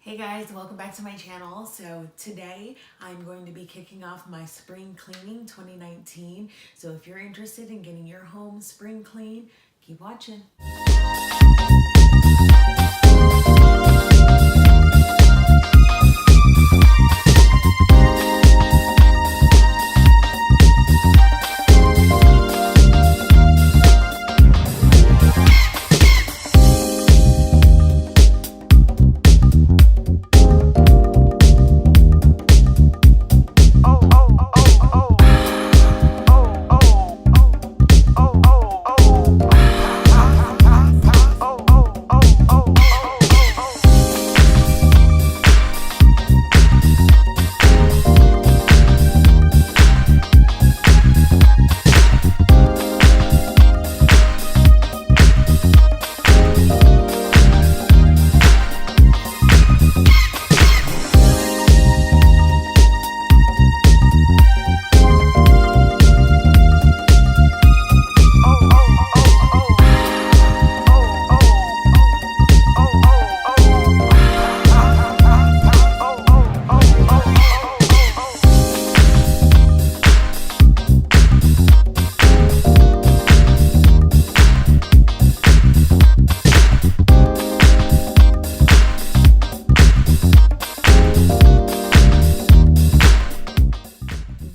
Hey guys, welcome back to my channel. So today I'm going to be kicking off my spring cleaning 2019. So if you're interested in getting your home spring clean, keep watching.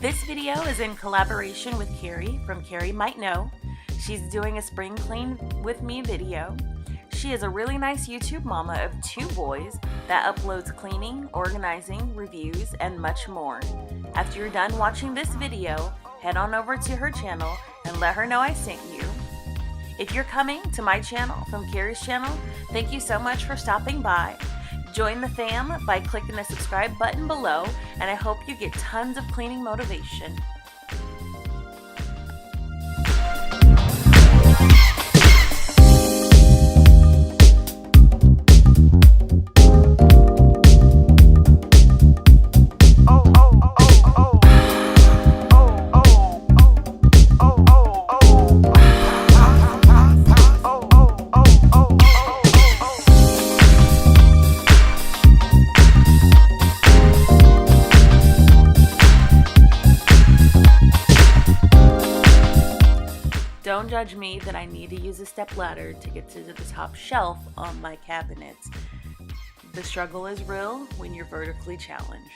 This video is in collaboration with Carrie from Carrie Might Know. She's doing a spring clean with me video. She is a really nice YouTube mama of 2 boys that uploads cleaning, organizing, reviews, and much more. After you're done watching this video, head on over to her channel and let her know I sent you. If you're coming to my channel from Carrie's channel, thank you so much for stopping by. Join the fam by clicking the subscribe button below, and I hope you get tons of cleaning motivation. Don't judge me that I need to use a step ladder to get to the top shelf on my cabinets. The struggle is real when you're vertically challenged.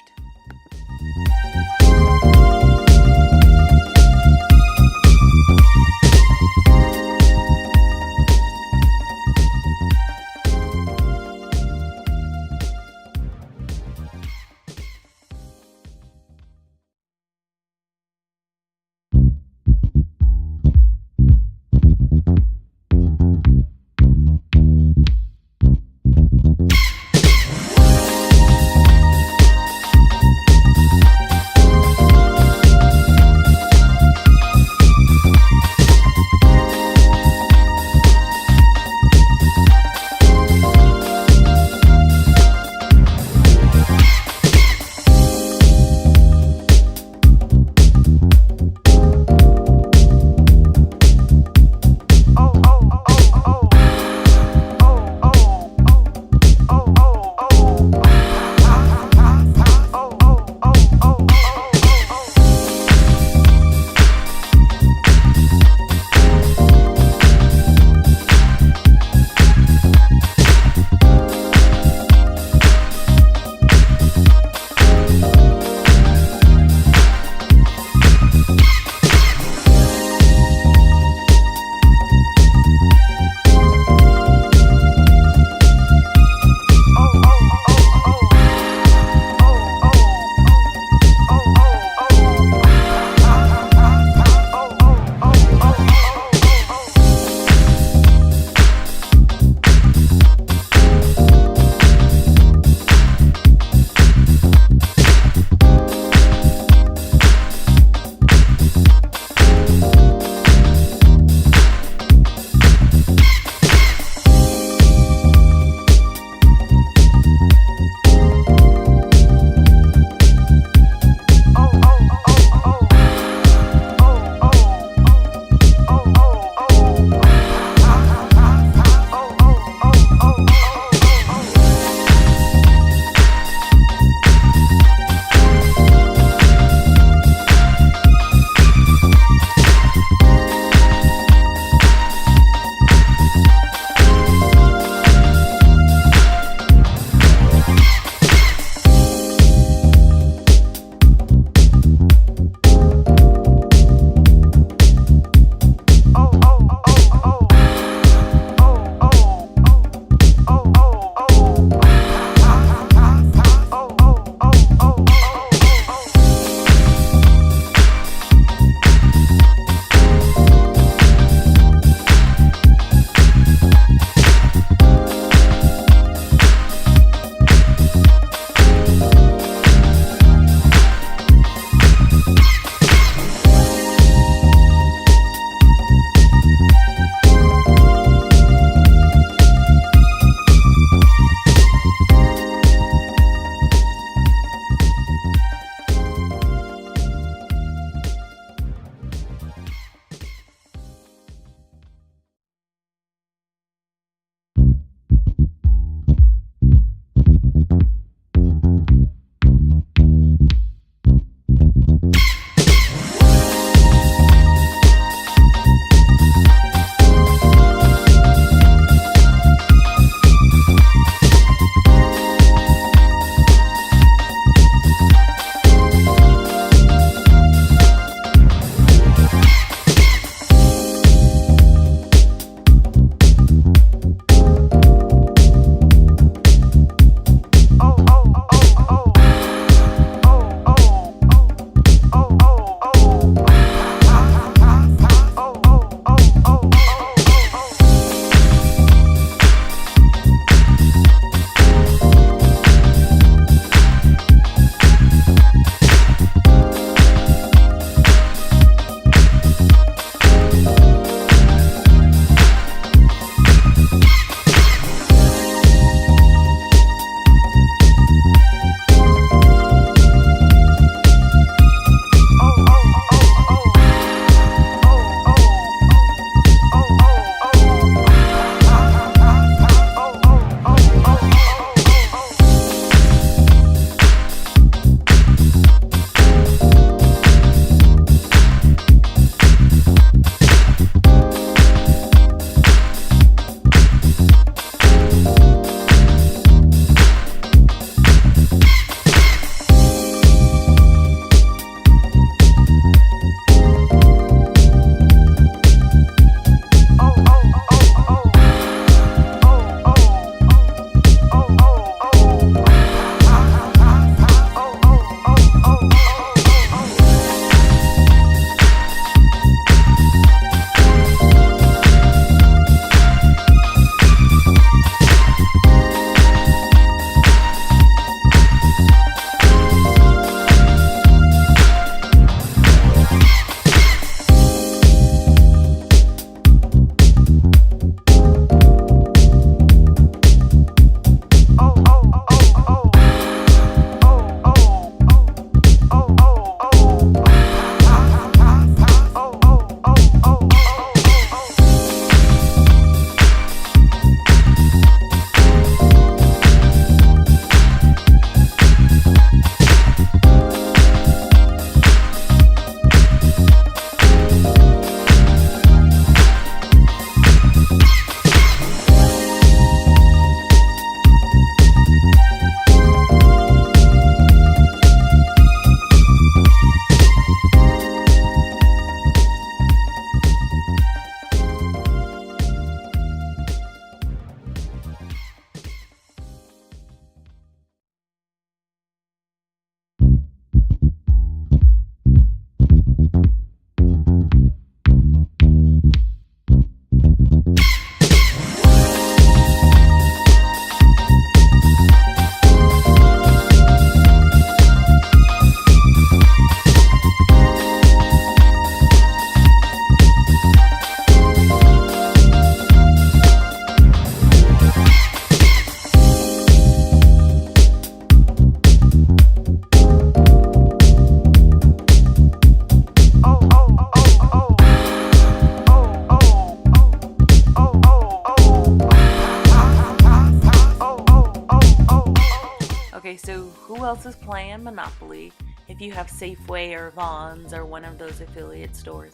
Okay, so who else is playing Monopoly? If you have Safeway or Vons or one of those affiliate stores.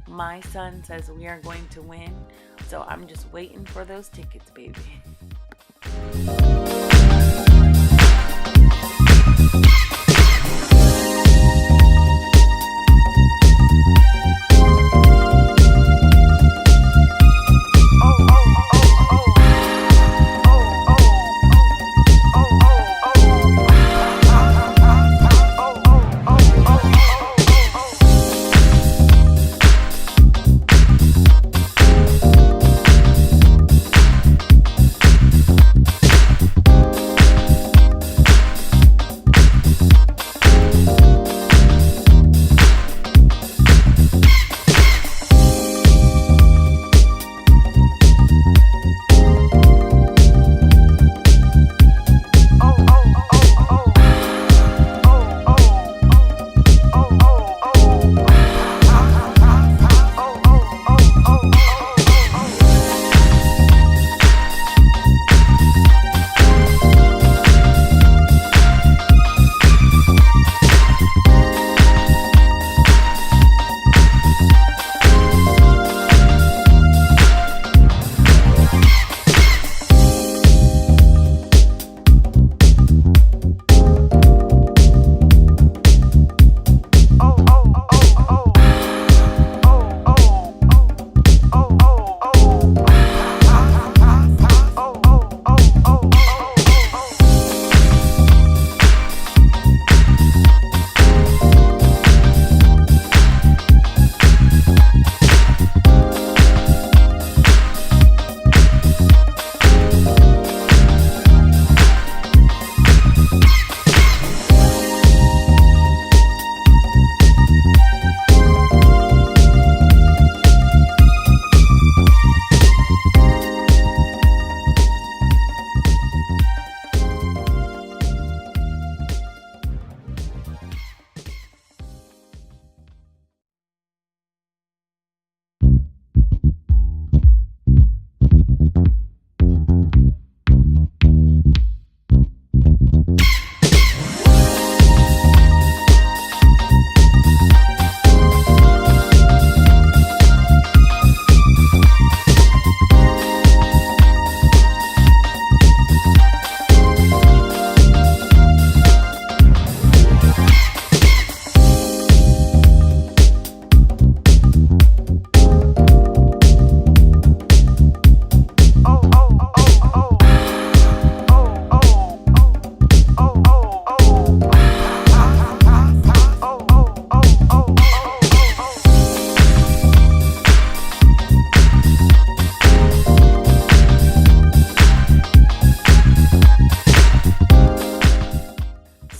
My son says we are going to win, so I'm just waiting for those tickets, baby.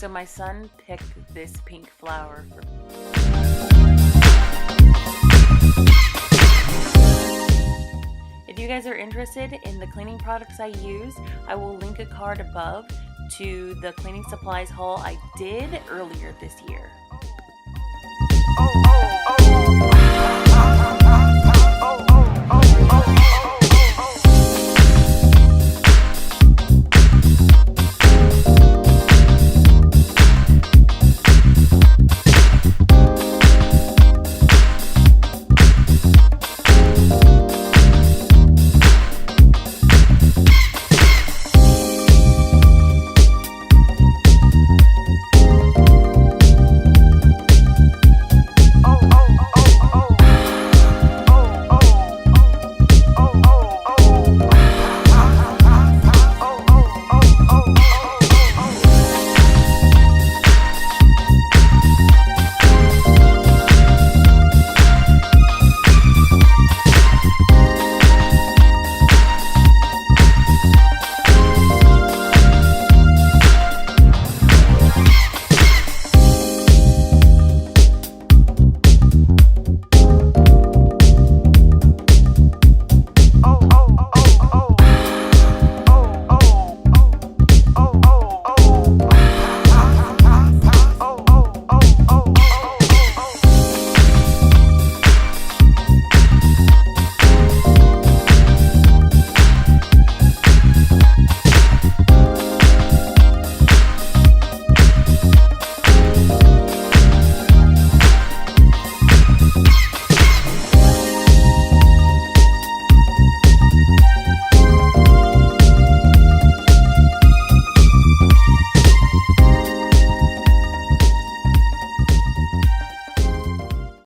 So my son picked this pink flower for If you guys are interested in the cleaning products I use, I will link a card above to the cleaning supplies haul I did earlier this year.